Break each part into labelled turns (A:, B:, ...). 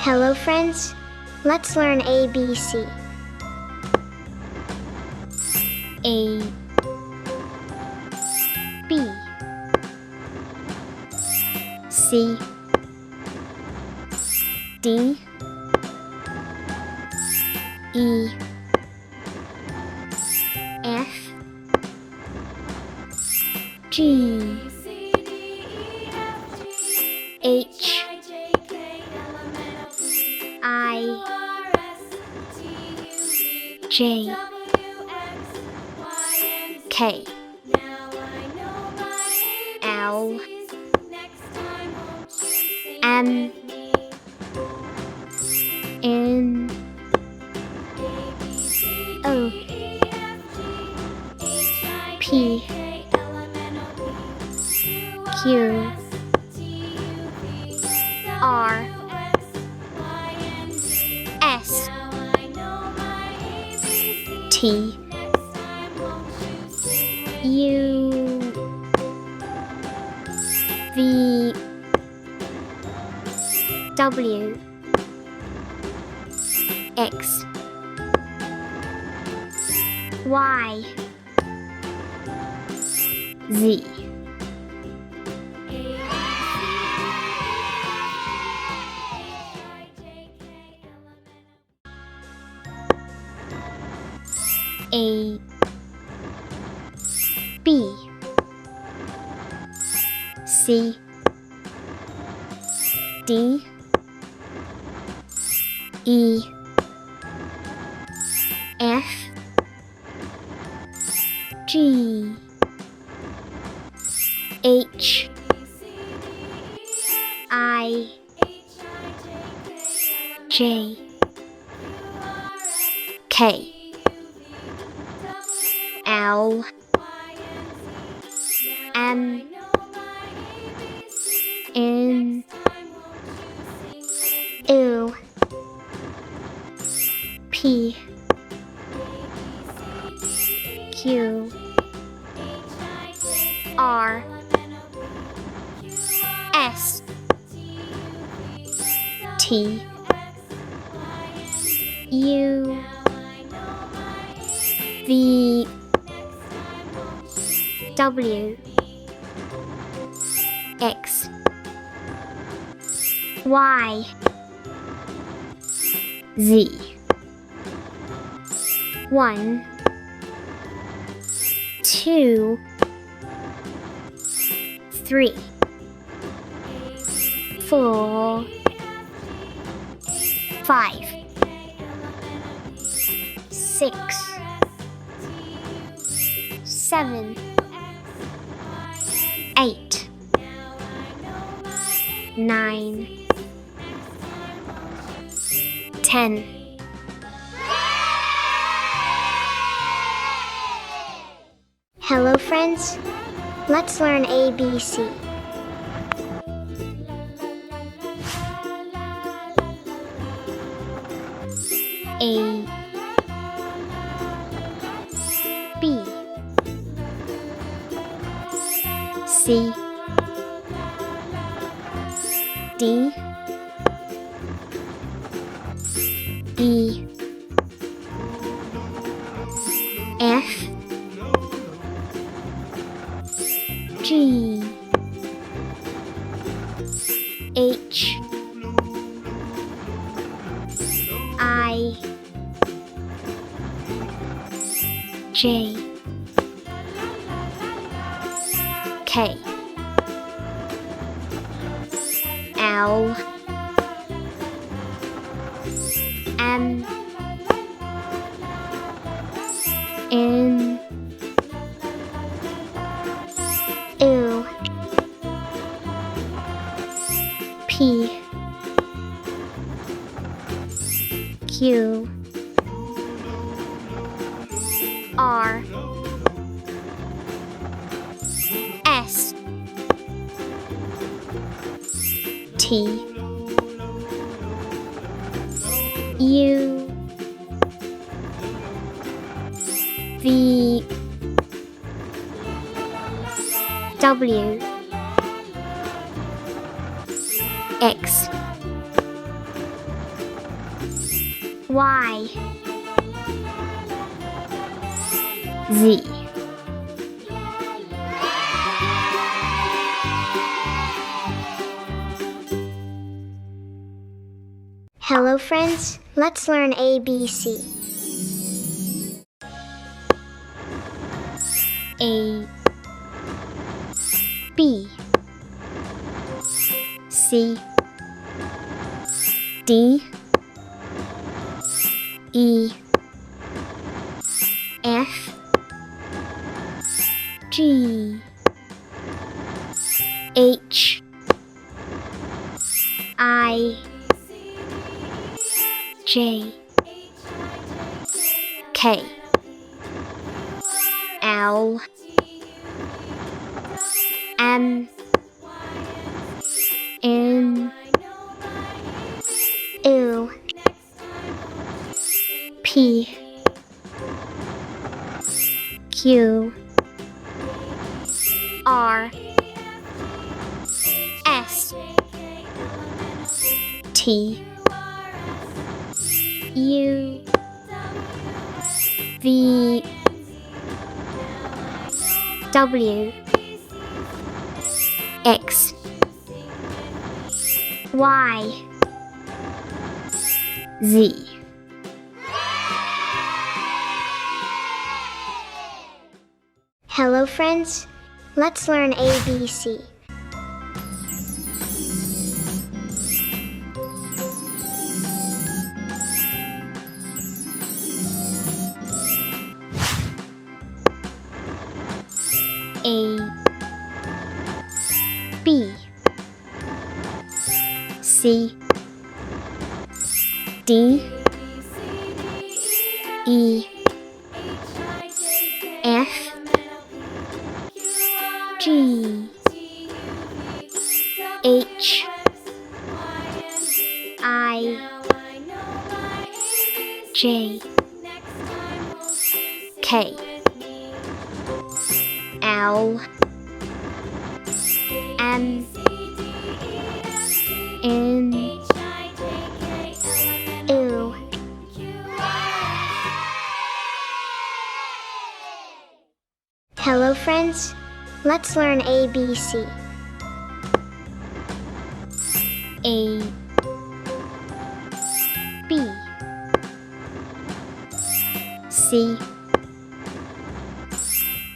A: Hello friends, let's learn ABC. A, B, C, D, E, F, G, H, I, J, K, L, M, N, O, P, Q, R, S, T, U, V, W, X, Y, Z. A, B, C, D, E, F, G, H, I, J, K, L, M, N, O, P, Q, R, S, T, U, V, W, X, Y, Z. 1, 2, 3, 4, 5, 6, 7, 8, 9, 10. Hello friends, let's learn ABC. A, B, C, D, E, F, G, H, I, J, K, L, M, N, O, P, Q, R, S, T, U, V, W, X, Y, Z. Hello friends, let's learn ABC. A, B, C, D, E, F, G, H, I, J, K, L, M, N, O, P, Q, R, S, T, U, V, W, X, Y, Z. Hello friends, let's learn ABC. A, B, C, D, E, F, G, H, I, J, K, L, M, N, O, Hello friends, let's learn ABC. A, B, C,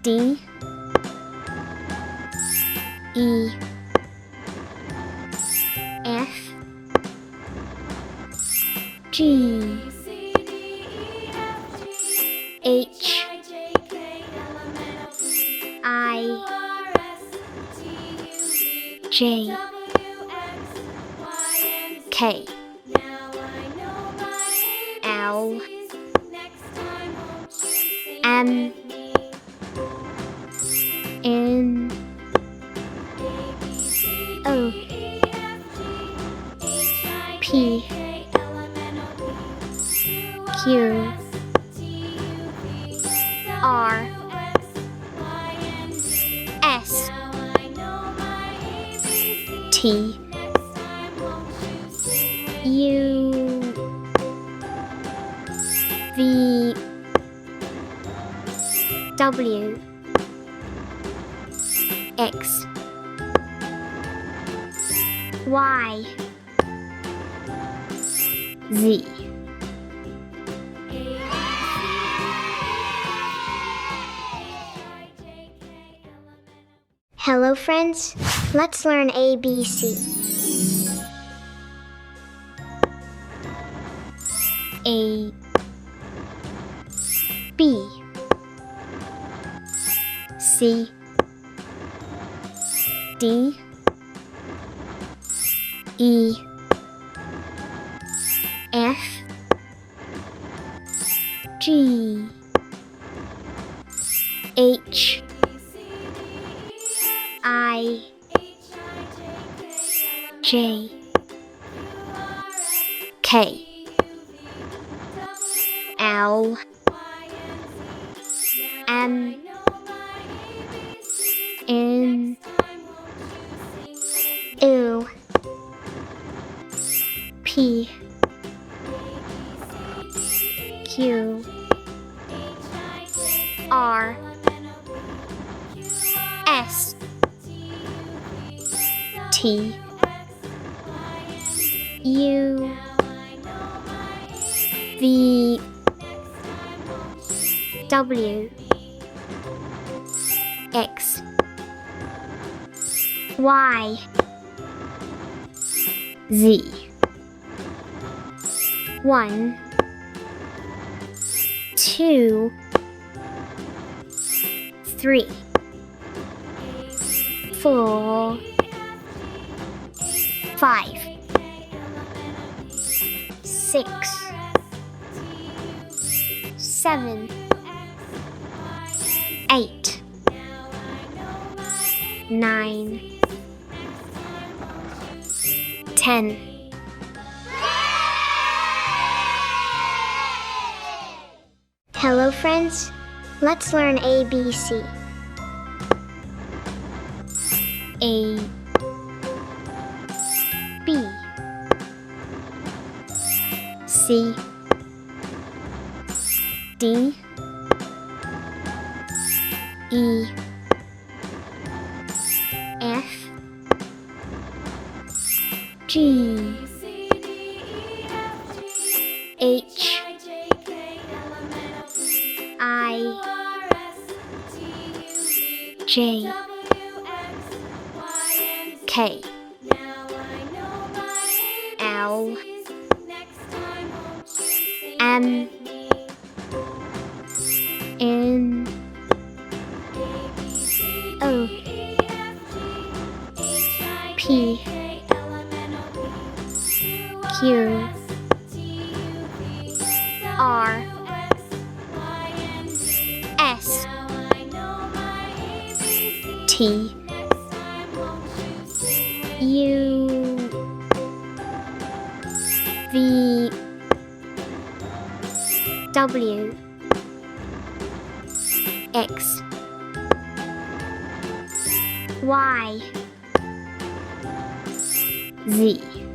A: D, E, F, G, H, I, J, K, L, M, N, O, P, Q, R, S, T, U, V, W, X, Y, Z. Hello friends, let's learn ABC. A, B, C, D, E, F, G, H, I, J, K, L, M, N, O, P, Q R S T U V W X Y Z. 1 2 3 4 5 6 7 8 9 10. Hello friends, let's learn ABC. A B C D E F G H I J K L M N O P Q R S T U V W X Y Z.